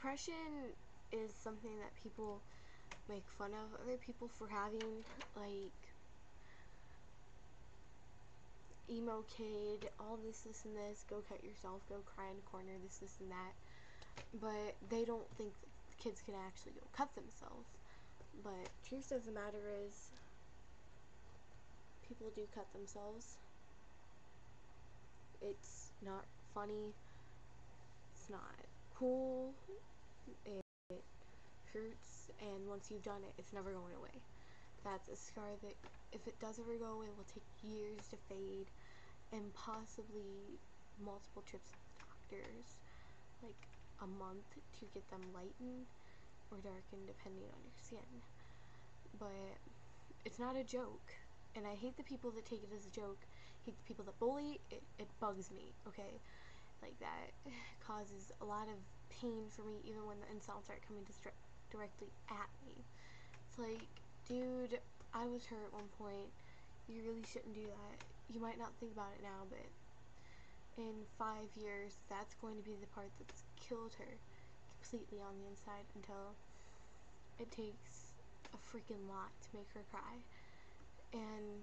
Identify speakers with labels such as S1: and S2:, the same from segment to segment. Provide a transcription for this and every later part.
S1: depression is something that people make fun of other people for having, like emo kid, all this and this, go cut yourself, go cry in a corner, this and that. But they don't think that kids can actually go cut themselves. But truth of the matter is, people do cut themselves. It's not funny. It's not cool. It hurts, and once you've done it, it's never going away. That's a scar that, if it does ever go away, will take years to fade, and possibly multiple trips to the doctors, like a month, to get them lightened or darkened depending on your skin. But it's not a joke, and I hate the people that take it as a joke. I hate the people that bully it. It bugs me, okay? Like, that causes a lot of pain for me, even when the insults aren't coming directly at me. It's like, dude, I was hurt at one point. You really shouldn't do that. You might not think about it now, but in 5 years, that's going to be the part that's killed her completely on the inside, until it takes a freaking lot to make her cry. And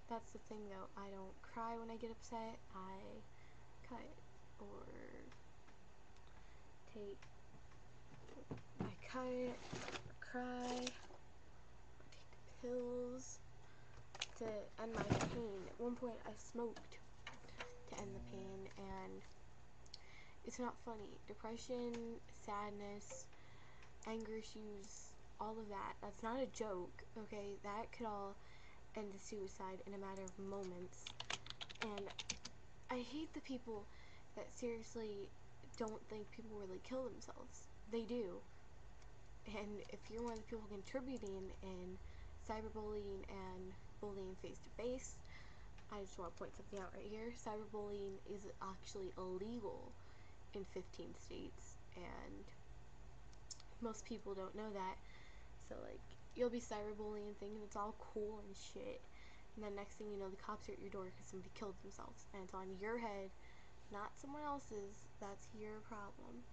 S1: that's the thing, though. I don't cry when I get upset. I cut, or cry, or take pills to end my pain. At one point, I smoked to end the pain, and it's not funny. Depression, sadness, anger issues, all of that, that's not a joke, okay? That could all end to suicide in a matter of moments. And I hate the people that seriously don't think people really kill themselves. They do. And if you're one of the people contributing in cyberbullying and bullying face-to-face, I just want to point something out right here. Cyberbullying is actually illegal in 15 states, and most people don't know that. So, like, you'll be cyberbullying thinking it's all cool and shit, and then next thing you know, the cops are at your door because somebody killed themselves, and it's on your head, not someone else's. That's your problem,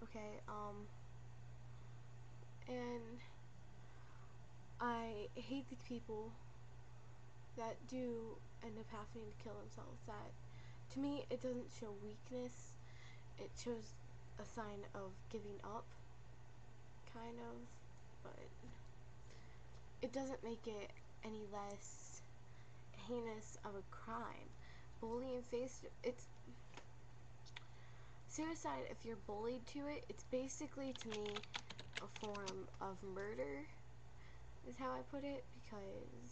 S1: okay? And I hate the people that do end up having to kill themselves. That, to me, it doesn't show weakness. It shows a sign of giving up, kind of, but it doesn't make it any less heinous of a crime. Bullying it's suicide. If you're bullied to it, it's basically, to me, a form of murder, is how I put it, because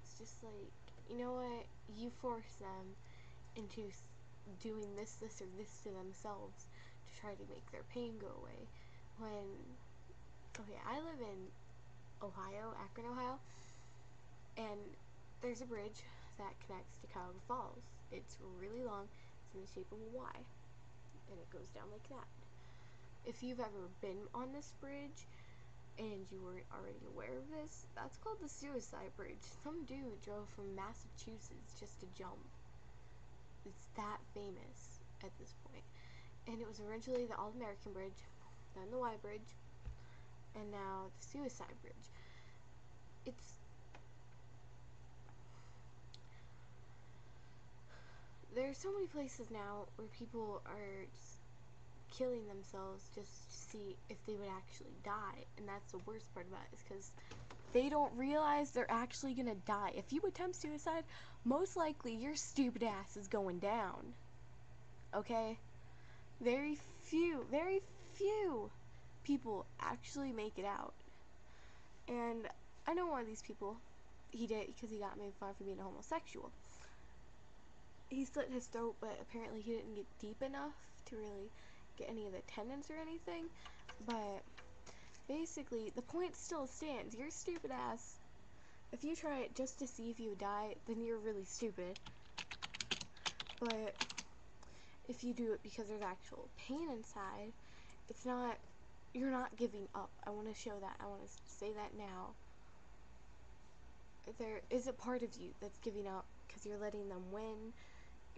S1: it's just like, you know what, you force them into doing this, or this to themselves to try to make their pain go away. When, okay, I live in Ohio, Akron, Ohio, and there's a bridge that connects to Cuyahoga Falls. It's really long, it's in the shape of a Y, and it goes down like that. If you've ever been on this bridge and you weren't already aware of this, that's called the Suicide Bridge. Some dude drove from Massachusetts just to jump. It's that famous at this point. And it was originally the All-American Bridge, then the Y Bridge, and now the Suicide Bridge. There's so many places now where people are just killing themselves just to see if they would actually die, and that's the worst part about it, is because they don't realize they're actually gonna die. If you attempt suicide, most likely your stupid ass is going down, okay? Very few people actually make it out. And I know one of these people. He did it because he got made fun for being a homosexual. He slit his throat, but apparently he didn't get deep enough to really get any of the tendons or anything. But basically, the point still stands. Your stupid ass, if you try it just to see if you would die, then you're really stupid. But if you do it because there's actual pain inside, you're not giving up. I want to show that. I want to say that now. There is a part of you that's giving up because you're letting them win,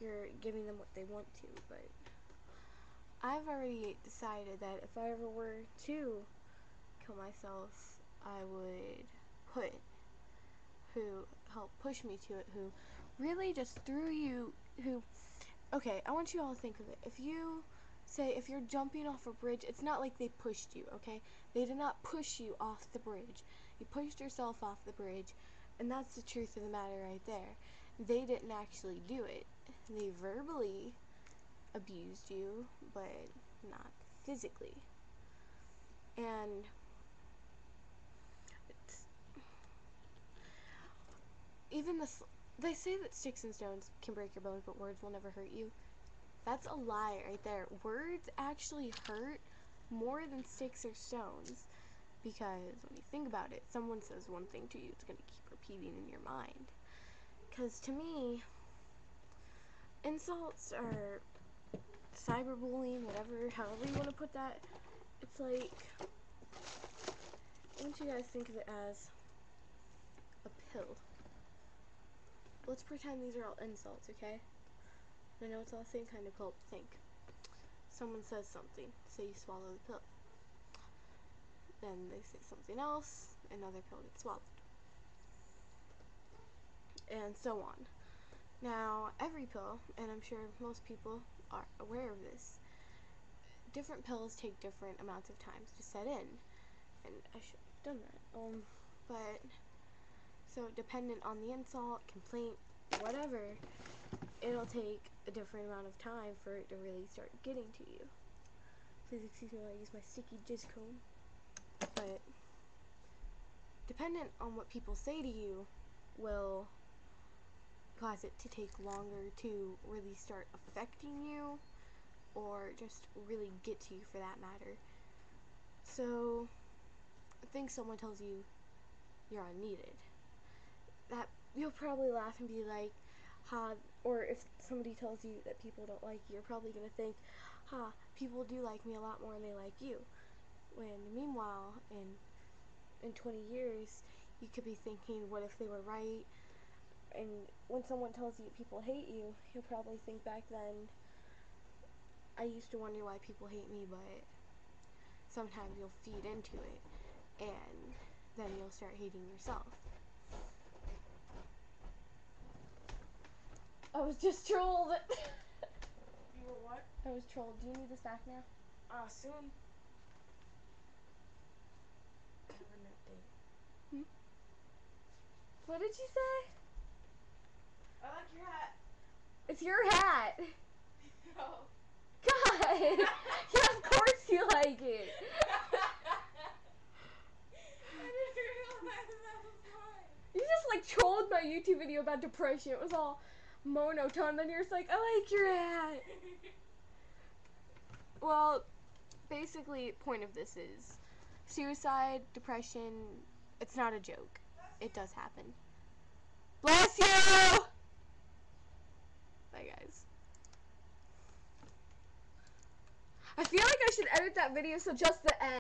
S1: you're giving them what they want to, but I've already decided that if I ever were to kill myself, I would put who helped push me to it, who really just threw you, who, okay, I want you all to think of it. If you're jumping off a bridge, it's not like they pushed you, okay? They did not push you off the bridge. You pushed yourself off the bridge, and that's the truth of the matter right there. They didn't actually do it. They verbally abused you, but not physically. And they say that sticks and stones can break your bones, but words will never hurt you. That's a lie right there. Words actually hurt more than sticks or stones, because when you think about it, someone says one thing to you, it's going to keep repeating in your mind. Because to me, insults are cyberbullying, whatever, however you want to put that. It's like, I want you guys to think of it as a pill. Let's pretend these are all insults, okay? I know it's all the same kind of pill, but think. Someone says something, say you swallow the pill. Then they say something else, another pill gets swallowed. And so on. Now, every pill, and I'm sure most people are aware of this, different pills take different amounts of times to set in. And I should have done that. But, so dependent on the insult, complaint, whatever, it'll take a different amount of time for it to really start getting to you. Please excuse me while I use my sticky jizz comb. But dependent on what people say to you will cause it to take longer to really start affecting you, or just really get to you for that matter. So I think someone tells you you're unneeded, that you'll probably laugh and be like, ha, or if somebody tells you that people don't like you, you're probably going to think, ha, people do like me a lot more than they like you. When meanwhile, in 20 years, you could be thinking, what if they were right? And when someone tells you people hate you, you'll probably think back then, I used to wonder why people hate me, but sometimes you'll feed into it, and then you'll start hating yourself. I was just trolled.
S2: You were what?
S1: I was trolled. Do you need this back now?
S2: Soon. I have an update.
S1: What did you say?
S2: I like your hat.
S1: It's your hat.
S2: Oh.
S1: God. Yeah, of course you like it.
S2: I didn't realize that was mine.
S1: You just like trolled my YouTube video about depression. It was all monotone. Then you're just like, I like your hat. Well, basically, point of this is suicide, depression. It's not a joke. It does happen. Bless you. Bye, guys. I feel like I should edit that video so just the end.